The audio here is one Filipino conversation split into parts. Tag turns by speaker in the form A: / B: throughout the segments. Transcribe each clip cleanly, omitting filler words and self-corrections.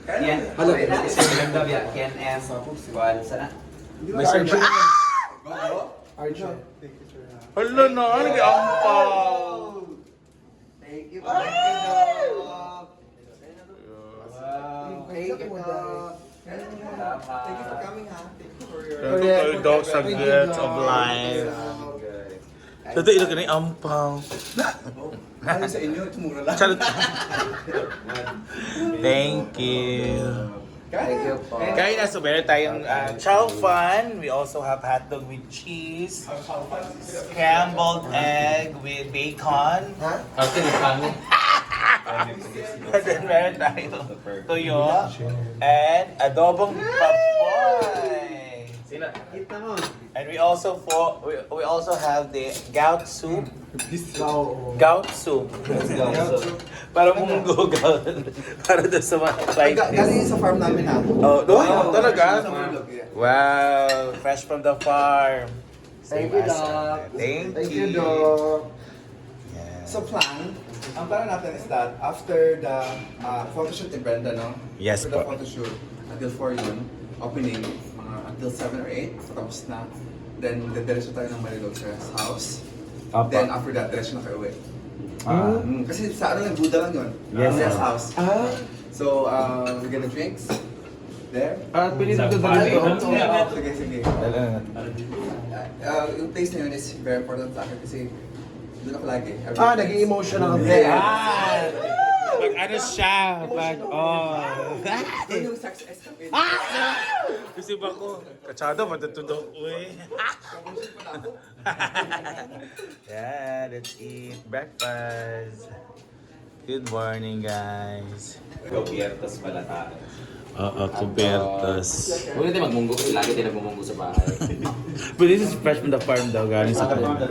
A: Ken, halo. Ken daw ya, Ken M. Kuan sana.
B: May surprise.
C: Arjo.
B: Hala na, ano kaya ampaw?
A: Thank you, dog. Wow.
C: Thank you, dog.
A: Salamat.
C: Thank you for coming, ha? Thank you for your...
B: Thank you kayo dog sa gifts of life. Sa ito, ito ka na yung ampaw.
C: Ano sa inyo? Tumura lang.
B: Charot. Thank you.
A: Thank you po.
B: Kaya na, so meron tayong chow fan. We also have hotdog with cheese. Scrambled egg with bacon.
A: Okay, kami.
B: And then meron tayong tuyo. And adobong papoy. And we also have the gout soup. Gout soup. Para munggo gout. Para doon sa mga client.
C: Galing sa farm namin, ha?
B: Oh, no? Talaga?
C: Sa Mulog, yeah.
B: Wow, fresh from the farm.
A: Thank you, dog.
B: Thank
C: you,
B: you.
C: dog.
B: Yeah.
C: So ang plan natin is that after the photoshoot ni Brenda, no?
B: Yes
C: after the
B: po.
C: photoshoot, until 4 yun, opening, until 7 or 8, tapos na. Then, diretso tayo ng Marilog sa house.
B: Apa.
C: Then, after that, diretso na kayo uwi. Kasi sa ano lang, Buddha lang yun.
B: Yes,
C: Yes,
B: sir.
C: house. So, we're gonna drinks. There.
D: Pili na ito dito.
C: Sige, sige. Yung place na yun is very important sa akin kasi doon ako lagi.
D: Naging emotional ako.
B: Pag ano siya, pag,
C: Doon yung sex escapade.
B: Kasi ba ko, kachado, matutudok, uy. Yeah, let's eat breakfast. Good morning, guys.
A: Gobiertos pala tayo.
B: Oo, kubertas.
A: Huwag natin magmunggo kasi lagi tayo nagmumunggo sa bahay.
B: But this is fresh from the farm daw, galing sa kanila.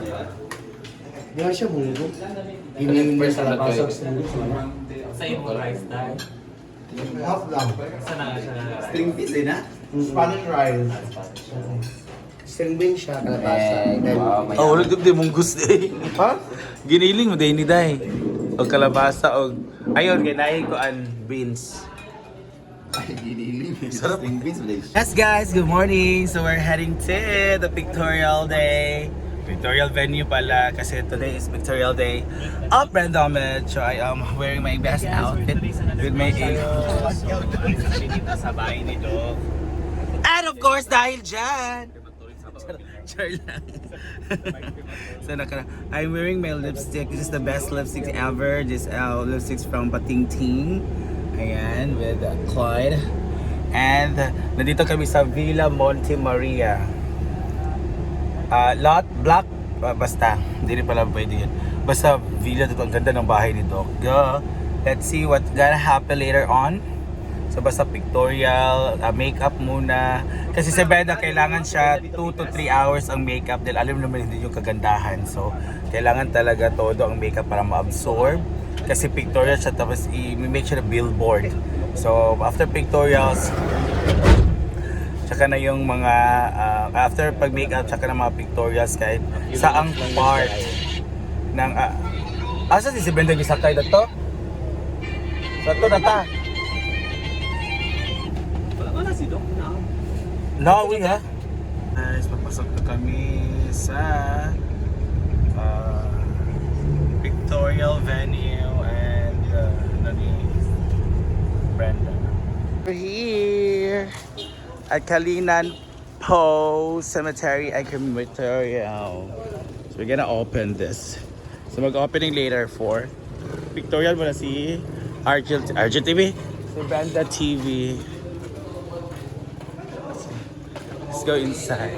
D: Hindi nga siya munggo. Hinihingi sa labasag sa
A: Sa imo rice tayo.
D: half lang.
A: Sana siya.
C: String piece din ha?
D: Spanish rice. String bean siya, kalabasa.
A: Wow, may
B: Oh, ulit di mong gusto eh.
D: Ha?
B: Giniling mo, day ni day. O kalabasa, o... Ayun, ganahin ko ang beans. Sarap. Yes guys, good morning! So we're heading to the pictorial day. Pictorial venue pala kasi today is pictorial day of Brenda Ahmed. So I am wearing my best outfit with my sa bahay ni Dog. And of course, dahil dyan! Char lang. So I'm wearing my lipstick. This is the best lipstick ever. This lipstick from Pating Ting. Ayan, with Clyde. And nandito kami sa Villa Monte Maria. Lot black, basta. Hindi rin pala pwede yun. Basta villa dito. Ang ganda ng bahay ni Doc. Let's see what's gonna happen later on. So basta pictorial, makeup muna. Kasi sa Brenda, kailangan siya 2 to 3 hours ang makeup. Dahil alam naman hindi yung kagandahan. So kailangan talaga todo ang makeup para ma-absorb. Kasi pictorial siya, tapos i-make siya na billboard. So after pictorials, tsaka na yung mga after pag makeup, tsaka na mga pictorials kahit saang part ng asa si Brenda gisakay na to? Sa to na ta?
A: Wala si Doc na.
B: No, we ha? Guys, papasok na kami sa pictorial venue and Brenda. We're here at Kalinan Po Cemetery and Crematorium. So we're gonna open this. So mag-opening later for pictorial muna si Argel TV. Si Brenda TV. Let's go inside.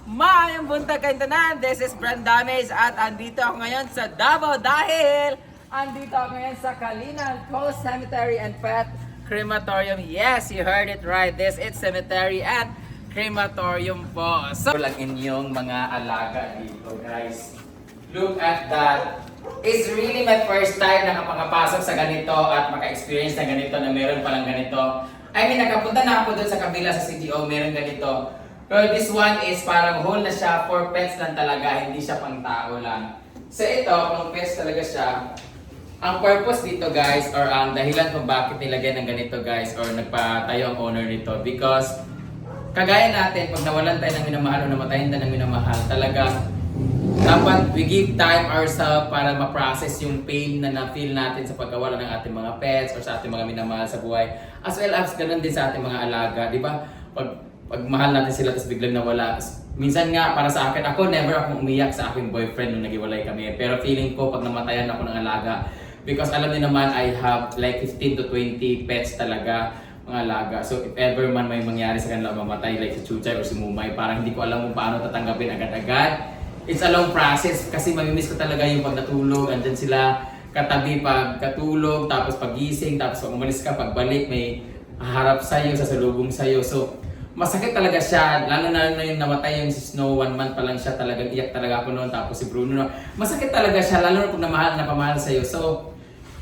E: Mayang buntag kayo tanan, this is Brenda Mays at andito ako ngayon sa Davao dahil andito ako ngayon sa Kalinan Post Cemetery and Pet Crematorium. Yes, you heard it right. This is cemetery and crematorium po. So lang inyong mga alaga dito, guys. Look at that. It's really my first time na nakapasok sa ganito at maka-experience na ganito na meron palang ganito. I mean, nakapunta na ako doon sa kabila sa CGO, meron ganito. Pero this one is parang whole na siya, for pets lang talaga, hindi siya pang tao lang. So ito, kung pets talaga siya, ang purpose dito guys, or ang dahilan kung bakit nilagay ng ganito guys, or nagpatayo ang owner nito, because kagaya natin, pag nawalan tayo ng minamahal o namatayin tayo ng minamahal, talagang dapat we give time ourselves para ma-process yung pain na na-feel natin sa pagkawala ng ating mga pets or sa ating mga minamahal sa buhay. As well as ganun din sa ating mga alaga, di ba? Pag mahal natin sila tapos biglang nawala. Minsan nga para sa akin, ako never akong umiyak sa aking boyfriend nung naghiwalay kami. Pero feeling ko pag namatayan ako ng alaga, because alam niyo naman I have like 15 to 20 pets talaga, mga alaga. So if ever man may mangyari sa kanila mamatay like si Chuchay or si Mumay, parang hindi ko alam kung paano tatanggapin agad-agad. It's a long process kasi mamimiss ko talaga yung pag natulog, andyan sila katabi pag katulog, tapos pagising, tapos pag umalis ka, pagbalik may haharap sa'yo, sasalubong sa'yo. So masakit talaga siya, lalo na yung namatay yung si Snow, 1 month pa lang siya, talagang iyak talaga ako noon, tapos si Bruno, masakit talaga siya, lalo na pag napamahal sa'yo. So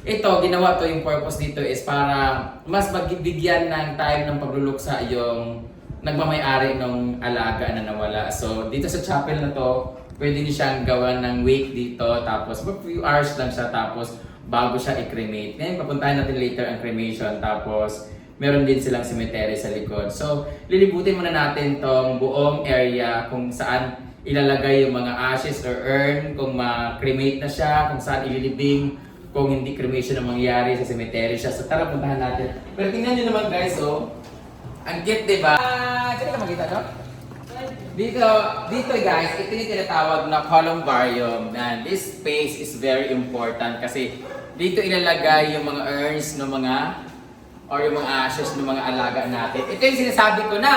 E: ito, ginawa to, yung purpose dito is para mas magbigyan ng time ng pagluluksa yung nagmamay-ari ng alaga na nawala. So dito sa chapel na to, pwede niyo siyang gawan ng wake dito, tapos for few hours lang siya, tapos bago siya i-cremate. Ngayon, papuntahin natin later ang cremation, tapos meron din silang cemetery sa likod. So, lilibutin muna natin tong buong area kung saan ilalagay yung mga ashes or urn, kung ma-cremate na siya, kung saan ililibing, kung hindi cremation ang mangyari, sa cemetery siya. So, tara, puntahan natin. Pero tingnan nyo naman guys, oh. Ang cute, diba? Saan ka makita, no? Dito guys, ito yung tinatawag na columbarium. And this space is very important kasi dito ilalagay yung mga urns ng mga or yung mga ashes ng mga alaga natin. Ito yung sinasabi ko na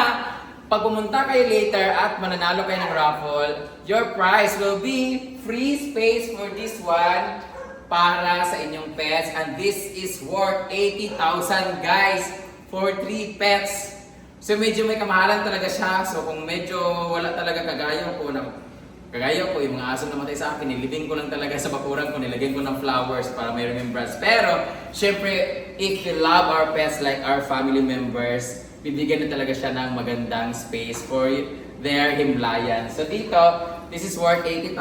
E: pag pumunta kayo later at mananalo kayo ng raffle, your prize will be free space for this one para sa inyong pets. And this is worth 80,000 guys for 3 pets. So medyo may kamahalan talaga siya. So kung medyo wala talaga kagaya ko, yung mga aso namatay sa akin, nilibing ko lang talaga sa bakuran ko, nilagyan ko ng flowers para may remembrance. Pero syempre, if you love our pets like our family members, bibigyan na talaga siya ng magandang space for their himlayan. So dito, this is worth 80,000.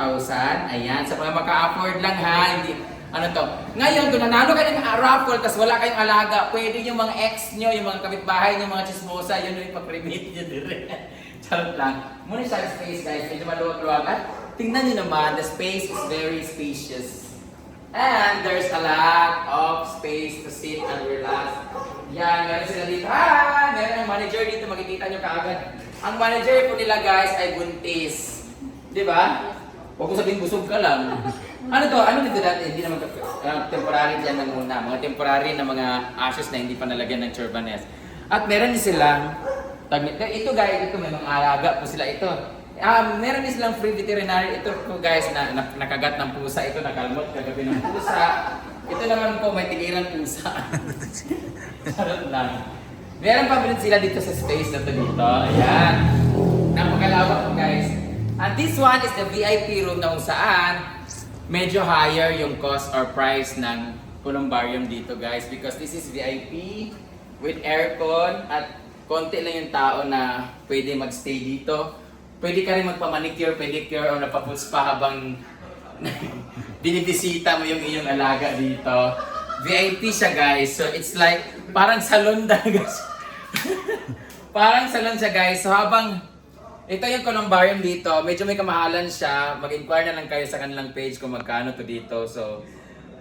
E: Ayan, sa mga maka-afford lang ha, hindi ano to. Ngayon, kung nanalo kayo ng raffle tapos wala kayong alaga, pwede yung mga ex nyo, yung mga kapitbahay nyo, mga chismosa, yun yung ipag-remate nyo dire. Charot lang. Muna siya space guys, medyo maluwag-luwag. At tingnan nyo naman, the space is very spacious. And there's a lot of space to sit and relax. Yan, meron sila dito. Meron ang manager dito, makikita nyo kaagad. Ang manager po nila guys ay buntis. Di ba? Huwag ko sabihin busog ka lang. Ano to? Ano dito dati? Hindi naman temporary dyan lang muna. Mga temporary na mga ashes na hindi pa nalagyan ng churbanes. At meron din silang, ito guys, ito may mga alaga po sila ito. Meron din silang free veterinary. Ito po guys, na nakagat ng pusa. Ito nakalmot kagabi ng pusa. Ito naman po may tigirang pusa. Charot lang. Meron pa rin sila dito sa space na to dito. Ayan. Napakalawak po guys. And this one is the VIP room na kung saan medyo higher yung cost or price ng columbarium dito guys, because this is VIP with aircon at konti lang yung tao na pwede magstay dito. Pwede ka rin magpa-manicure, pedicure o napaputs pa habang binibisita mo yung iyong alaga dito. VIP siya guys, so it's like parang salon guys. Parang salon siya guys, so habang ito yung columbarium dito, medyo may kamahalan siya. Mag-inquire na lang kayo sa kanilang page kung magkano to dito. So,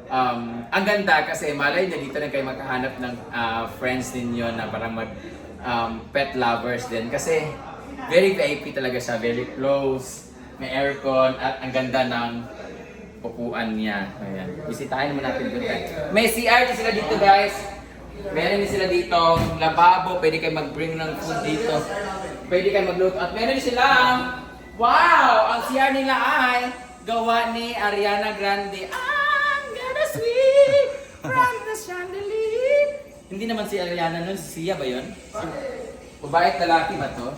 E: ang ganda kasi malay na dito na kayo makahanap ng friends ninyo na parang pet lovers din. Kasi very VIP talaga siya, very close, may aircon at ang ganda ng upuan niya. Ayan. Bisitahin naman natin dito. May CR din sila dito guys. Meron din sila dito lababo, pwede kayo mag-bring ng food dito. Pwede kayo magluto. At meron silang, wow! Ang CR nila ay gawa ni Ariana Grande. I'm gonna sweep from the chandelier. Hindi naman si Ariana nun, si Sia ba yun? Babae at lalaki ba to?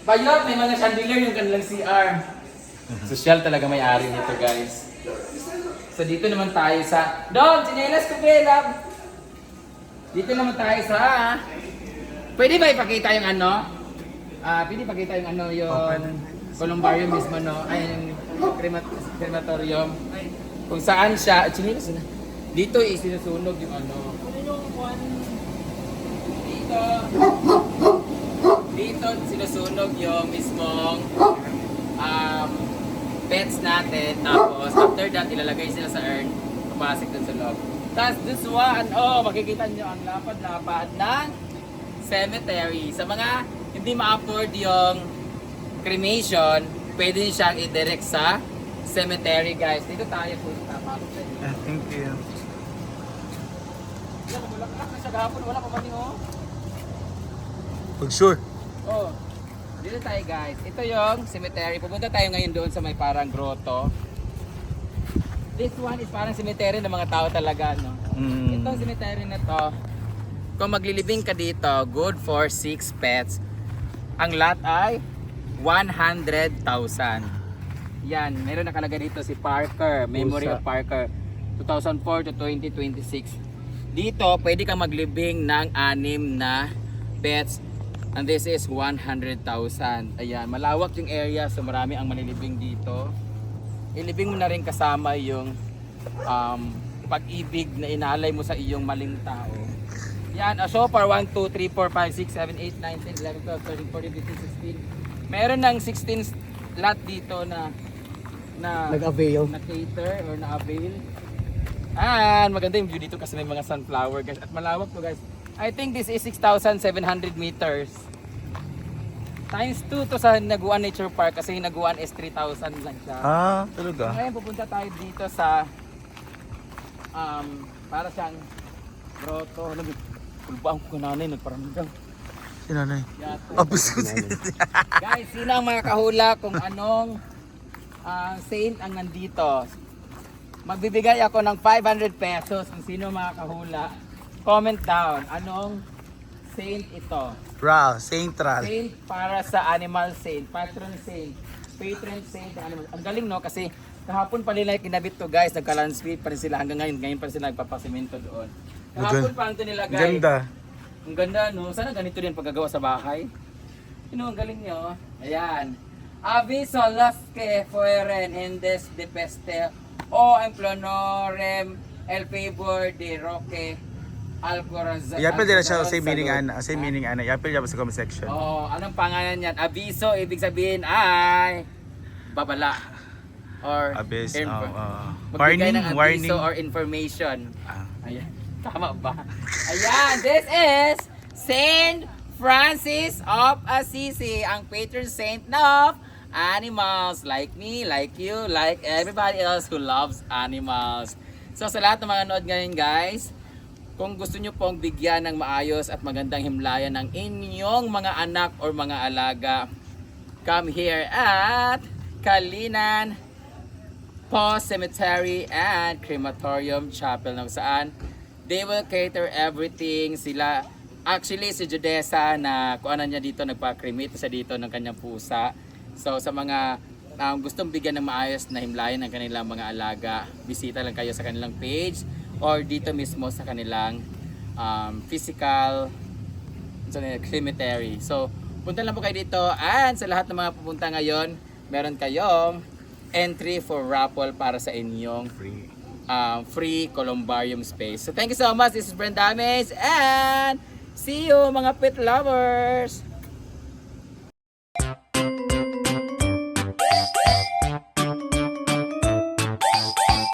E: Bayot, may mga chandelier yung kanilang CR. Social talaga may-ari nito guys. So dito naman tayo sa, Dog, chinelas ko Bella. Dito naman tayo sa, pwede ba ipakita yung ano? Pwede ipakita yung ano yung columbarium mismo, no? Ay, yung crematorium. Ay, kung saan siya, chinilas na. Dito is sinusunog yung ano. Dito sinusunog yung mismong pets natin. Tapos after that, ilalagay sila sa urn. Papasok dun sa loob. Tapos this one, makikita nyo ang lapad-lapad ng cemetery. Sa mga hindi ma-afford yung cremation, pwede nyo siyang i-direct sa cemetery, guys. Dito tayo punta.
B: Thank you.
E: Bulaklak na siya gahapon. Wala pa ba niyo?
B: Pag sure.
E: Oh, dito tayo, guys. Ito yung cemetery. Pupunta tayo ngayon doon sa may parang grotto. This one is parang cemetery ng mga tao talaga, no? Itong cemetery na to, kung maglilibing ka dito, good for 6 pets. Ang lot ay 100,000. Yan, meron nakalagay dito si Parker, Memory of Parker, 2004 to 2026. Dito, pwede kang maglibing ng 6 na pets. And this is 100,000. Ayan, malawak yung area, so marami ang malilibing dito. Ilibing mo na rin kasama yung pag-ibig na inalay mo sa iyong maling tao. Yan, so far 1, 2, 3, 4, 5, 6, 7, 8, 9, 10, 11, 12, 13, 14, 15, 16. Meron ng 16 lot dito na
D: Nag-avail.
E: na cater or na avail. And maganda yung view dito kasi may mga sunflower, guys, at malawak to, guys. I think this is 6,700 meters. Times 2 to sa Naguan Nature Park kasi yung Naguan is 3,000 lang siya.
B: Talaga?
E: Ngayon pupunta tayo dito sa para siyang grotto. Kulbaan ko nanay, nagparamdam.
B: Si nanay.
E: Yato.
B: Apos ko
E: Guys, sino ang makakahula kung anong saint ang nandito? Magbibigay ako ng 500 pesos kung sino makakahula. Comment down, anong saint ito?
B: Ral, Central.
E: Saint para sa animal saint, patron saint, patron saint ng animal. Ang galing, no, kasi kahapon pa nila kinabit to, guys, nagka-landscape pa rin sila hanggang ngayon pa rin sila nagpapasimento doon. Kahapon pa lang ito nila, guys.
B: Ganda.
E: Ang ganda, no? Sana ganito din paggagawa sa bahay. Ang galing nyo. Ayan. Aviso las que fueren hendes de peste o emplonorem el favor de Roque Alcorazar.
B: Yapil din siya sa meaning ana, sa meaning ana. Yapil niya sa comment section.
E: Oh, anong pangalan yan? Aviso, ibig sabihin ay babala or
B: Abyss,
E: magbigay ng
B: warning.
E: aviso or information. Ayan, tama ba? Ayan, this is Saint Francis of Assisi, ang patron saint of animals like me, like you, like everybody else who loves animals. So sa lahat ng mga nanood ngayon, guys, kung gusto nyo pong bigyan ng maayos at magandang himlayan ng inyong mga anak or mga alaga, come here at Kalinan Post Cemetery and Crematorium Chapel, na saan they will cater everything. Sila, actually si Judesa na kuanan niya dito, nagpa-cremate sa dito ng kanyang pusa. So sa mga gustong bigyan ng maayos na himlayan ng kanilang mga alaga, bisita lang kayo sa kanilang page or dito mismo sa kanilang physical cemetery. So punta lang po kayo dito, and sa lahat ng mga pupunta ngayon, meron kayong entry for raffle para sa inyong free columbarium space. So thank you so much. This is Brent Dames and see you mga pet lovers!